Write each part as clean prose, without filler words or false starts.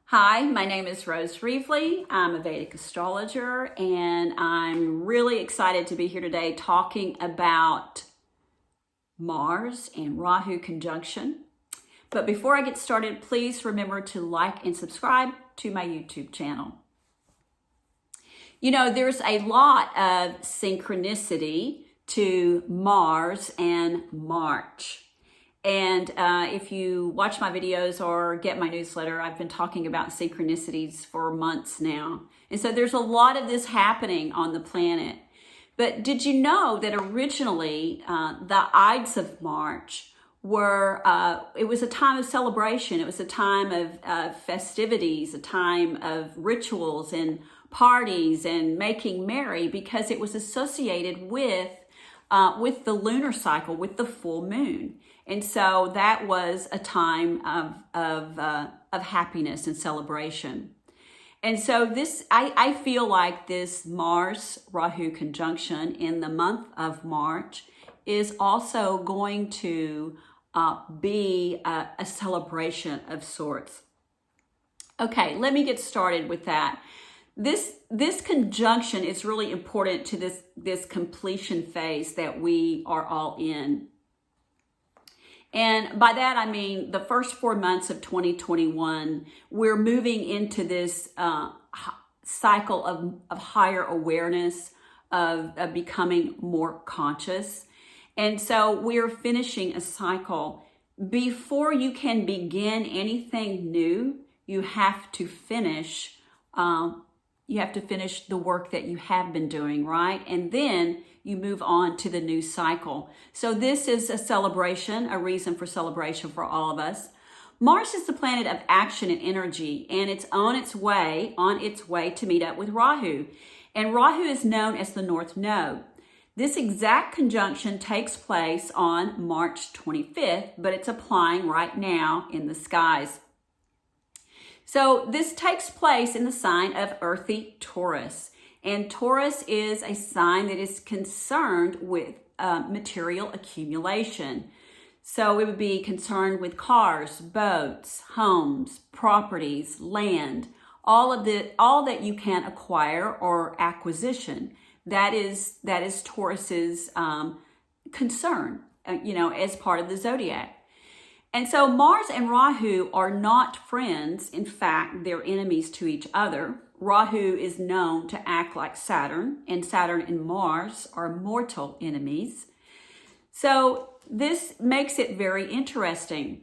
Hi, my name is Rose Reevely. I'm a Vedic astrologer, and I'm really excited to be here today talking about Mars and Rahu conjunction. But before I get started, please remember to like and subscribe to my YouTube channel. You know, there's a lot of synchronicity to Mars and March. And if you watch my videos or get my newsletter, I've been talking about synchronicities for months now. And so there's a lot of this happening on the planet. But did you know that originally the Ides of March were, it was a time of celebration. It was a time of festivities, a time of rituals and parties and making merry, because it was associated with the lunar cycle, with the full moon. And so that was a time of happiness and celebration. And so I feel like this Mars-Rahu conjunction in the month of March is also going to be a celebration of sorts. Okay, let me get started with that. This conjunction is really important to this completion phase that we are all in. And by that, I mean the first 4 months of 2021, we're moving into this cycle of higher awareness, of becoming more conscious. And so we're finishing a cycle. Before you can begin anything new, you have to finish the work that you have been doing, right? And then you move on to the new cycle. So this is a celebration, a reason for celebration for all of us. Mars is the planet of action and energy, and it's on its way to meet up with Rahu. And Rahu is known as the North Node. This exact conjunction takes place on March 25th, but it's applying right now in the skies. So this takes place in the sign of earthy Taurus. And Taurus is a sign that is concerned with material accumulation. So it would be concerned with cars, boats, homes, properties, land, all that you can acquire or acquisition. That is Taurus's concern, as part of the zodiac. And so Mars and Rahu are not friends. In fact, they're enemies to each other. Rahu is known to act like Saturn, and Saturn and Mars are mortal enemies. So this makes it very interesting.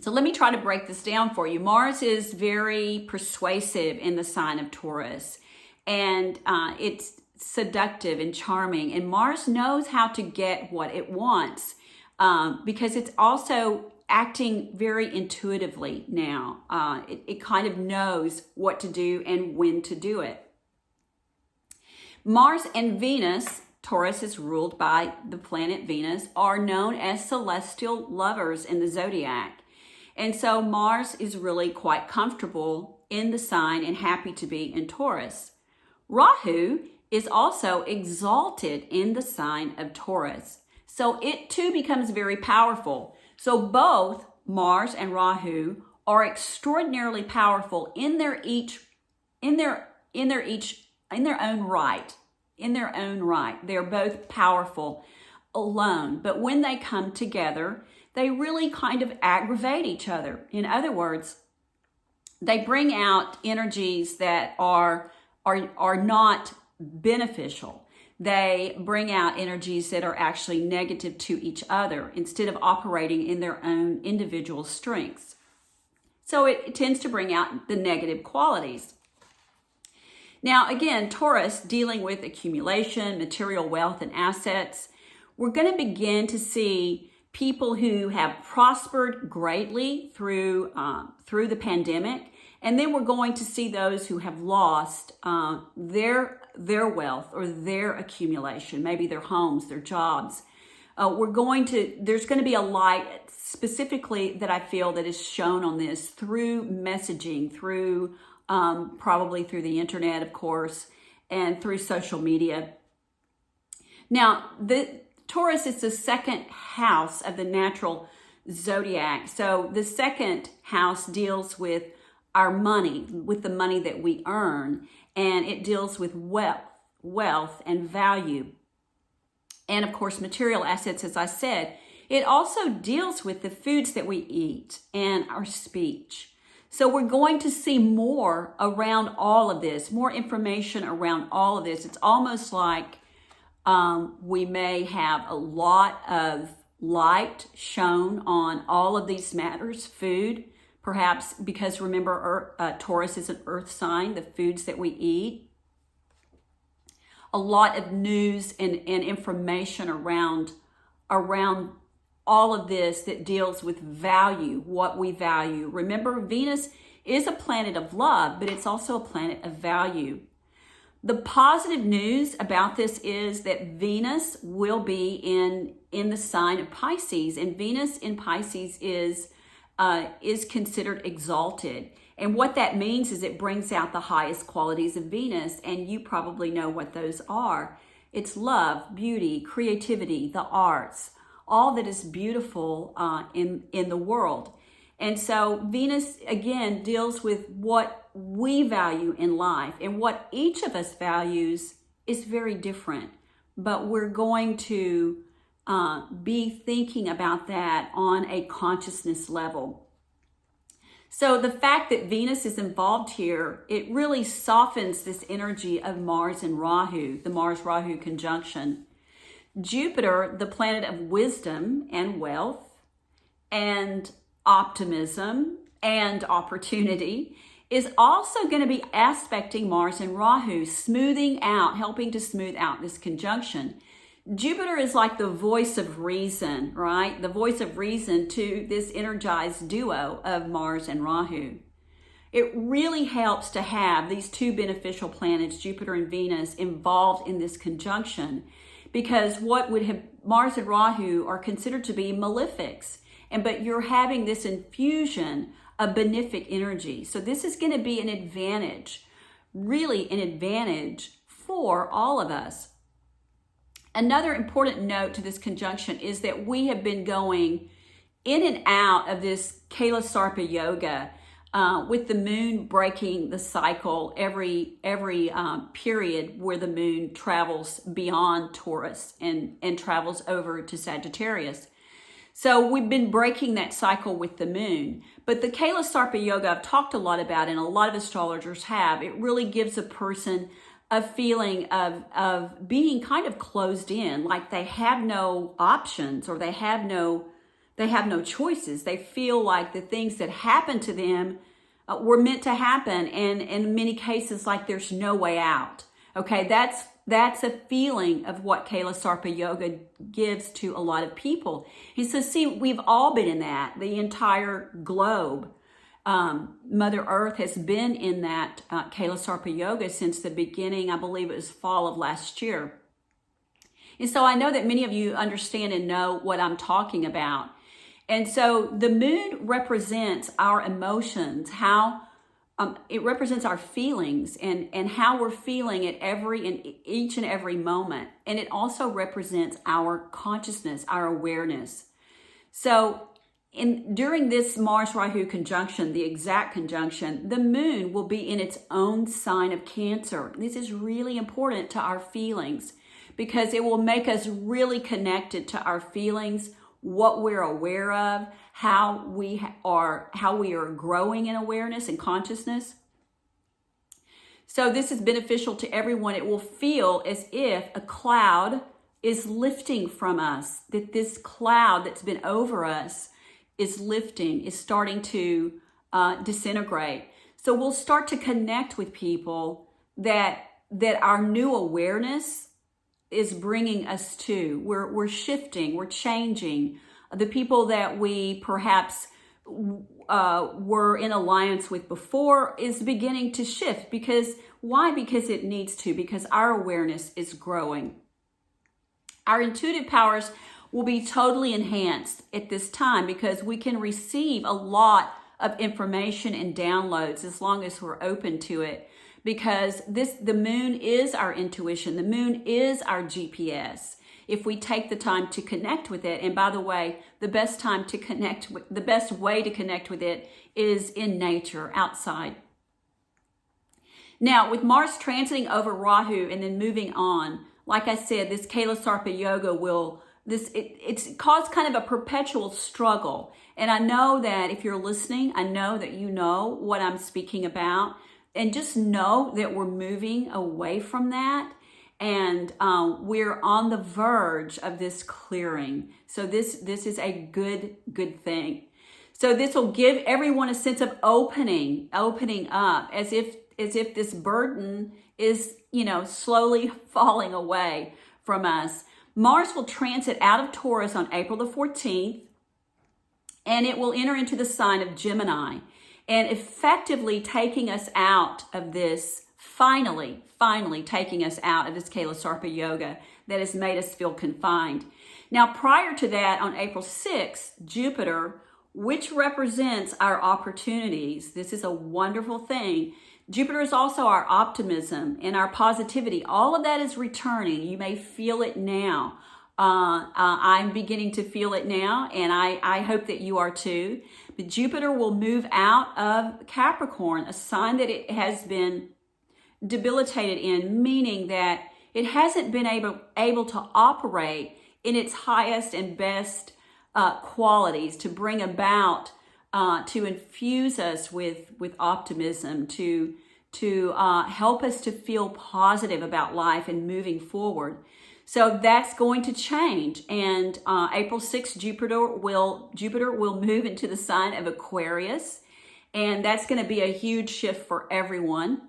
So let me try to break this down for you. Mars is very persuasive in the sign of Taurus, and it's seductive and charming. And Mars knows how to get what it wants, because it's also acting very intuitively now. It kind of knows what to do and when to do it. Mars and Venus, Taurus is ruled by the planet Venus, are known as celestial lovers in the zodiac. And so Mars is really quite comfortable in the sign and happy to be in Taurus. Rahu is also exalted in the sign of Taurus. So it too becomes very powerful. So both Mars and Rahu are extraordinarily powerful in their own right. They're both powerful alone. But when they come together, they really kind of aggravate each other. In other words, they bring out energies that are not beneficial. They bring out energies that are actually negative to each other instead of operating in their own individual strengths. So it tends to bring out the negative qualities. Now, again, Taurus, dealing with accumulation, material wealth, and assets, we're going to begin to see people who have prospered greatly through the pandemic. And then we're going to see those who have lost their wealth or their accumulation, maybe their homes, their jobs. There's going to be a light specifically that I feel that is shown on this through messaging, through probably through the internet, of course, and through social media. Now, the Taurus is the second house of the natural zodiac. So the second house deals with our money, with the money that we earn, and it deals with wealth and value. And of course, material assets, as I said. It also deals with the foods that we eat and our speech. So we're going to see more around all of this, more information around all of this. It's almost like we may have a lot of light shown on all of these matters, food, perhaps because remember, Taurus is an earth sign, the foods that we eat. A lot of news and information around all of this that deals with value, what we value. Remember, Venus is a planet of love, but it's also a planet of value. The positive news about this is that Venus will be in the sign of Pisces, and Venus in Pisces is considered exalted. And what that means is it brings out the highest qualities of Venus, and you probably know what those are. It's love, beauty, creativity, the arts, all that is beautiful in the world. And so Venus, again, deals with what we value in life, and what each of us values is very different. But we're going to be thinking about that on a consciousness level. So the fact that Venus is involved here, it really softens this energy of Mars and Rahu, the Mars-Rahu conjunction. Jupiter, the planet of wisdom and wealth and optimism and opportunity, is also going to be aspecting Mars and Rahu, helping to smooth out this conjunction. Jupiter is like the voice of reason, right? The voice of reason to this energized duo of Mars and Rahu. It really helps to have these two beneficial planets, Jupiter and Venus, involved in this conjunction, because Mars and Rahu are considered to be malefics, but you're having this infusion of benefic energy. So this is going to be an advantage, really an advantage for all of us. Another important note to this conjunction is that we have been going in and out of this Kala Sarpa yoga, with the moon breaking the cycle every period where the moon travels beyond Taurus and travels over to Sagittarius. So we've been breaking that cycle with the moon. But the Kala Sarpa yoga I've talked a lot about, and a lot of astrologers have. It really gives a person a feeling of being kind of closed in, like they have no options, or they have no choices. They feel like the things that happen to them were meant to happen, and in many cases, like there's no way out. Okay, that's a feeling of what Kala Sarpa yoga gives to a lot of people. And so, see, we've all been in that. The entire globe, Mother Earth has been in that Kala Sarpa yoga since the beginning. I believe it was fall of last year. And so I know that many of you understand and know what I'm talking about. And so the moon represents our emotions, how it represents our feelings and how we're feeling at each and every moment. And it also represents our consciousness, our awareness. So during this Mars-Rahu conjunction, the exact conjunction, the moon will be in its own sign of Cancer. This is really important to our feelings because it will make us really connected to our feelings, what we're aware of, how we are growing in awareness and consciousness. So this is beneficial to everyone. It will feel as if a cloud is lifting from us, that this cloud that's been over us is lifting, is starting to disintegrate. So we'll start to connect with people that our new awareness is bringing us to. We're shifting, we're changing. The people that we perhaps were in alliance with before is beginning to shift. Why? Because it needs to, because our awareness is growing. Our intuitive powers will be totally enhanced at this time because we can receive a lot of information and downloads as long as we're open to it. Because the moon is our intuition. The moon is our GPS. if we take the time to connect with it. And by the way, the best way to connect with it is in nature, outside. Now, with Mars transiting over Rahu and then moving on, like I said, this Kala Sarpa yoga it's caused kind of a perpetual struggle. And I know that if you're listening, I know that you know what I'm speaking about. And just know that we're moving away from that. And we're on the verge of this clearing. So this is a good thing. So this will give everyone a sense of opening up, as if this burden is, slowly falling away from us. Mars will transit out of Taurus on April the 14th, and it will enter into the sign of Gemini, and effectively taking us out of this, finally taking us out of this Kala Sarpa yoga that has made us feel confined. Now, prior to that, on April 6th, Jupiter, which represents our opportunities, this is a wonderful thing. Jupiter is also our optimism and our positivity. All of that is returning. You may feel it now. I'm beginning to feel it now, and I hope that you are too. But Jupiter will move out of Capricorn, a sign that it has been debilitated in, meaning that it hasn't been able to operate in its highest and best qualities, to bring about, to infuse us with optimism, to help us to feel positive about life and moving forward. So that's going to change. And April 6th, Jupiter will move into the sign of Aquarius. And that's going to be a huge shift for everyone.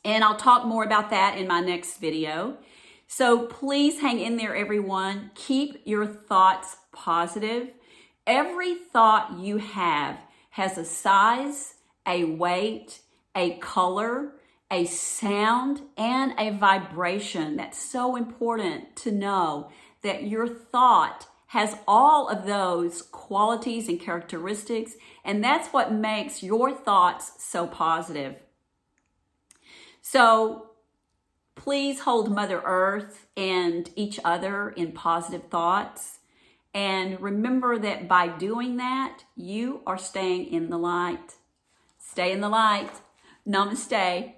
And I'll talk more about that in my next video. So please hang in there, everyone. Keep your thoughts positive. Every thought you have has a size, a weight, a color, a sound, and a vibration. That's so important to know, that your thought has all of those qualities and characteristics, and that's what makes your thoughts so positive. So please hold Mother Earth and each other in positive thoughts. And remember that by doing that, you are staying in the light. Stay in the light. Namaste.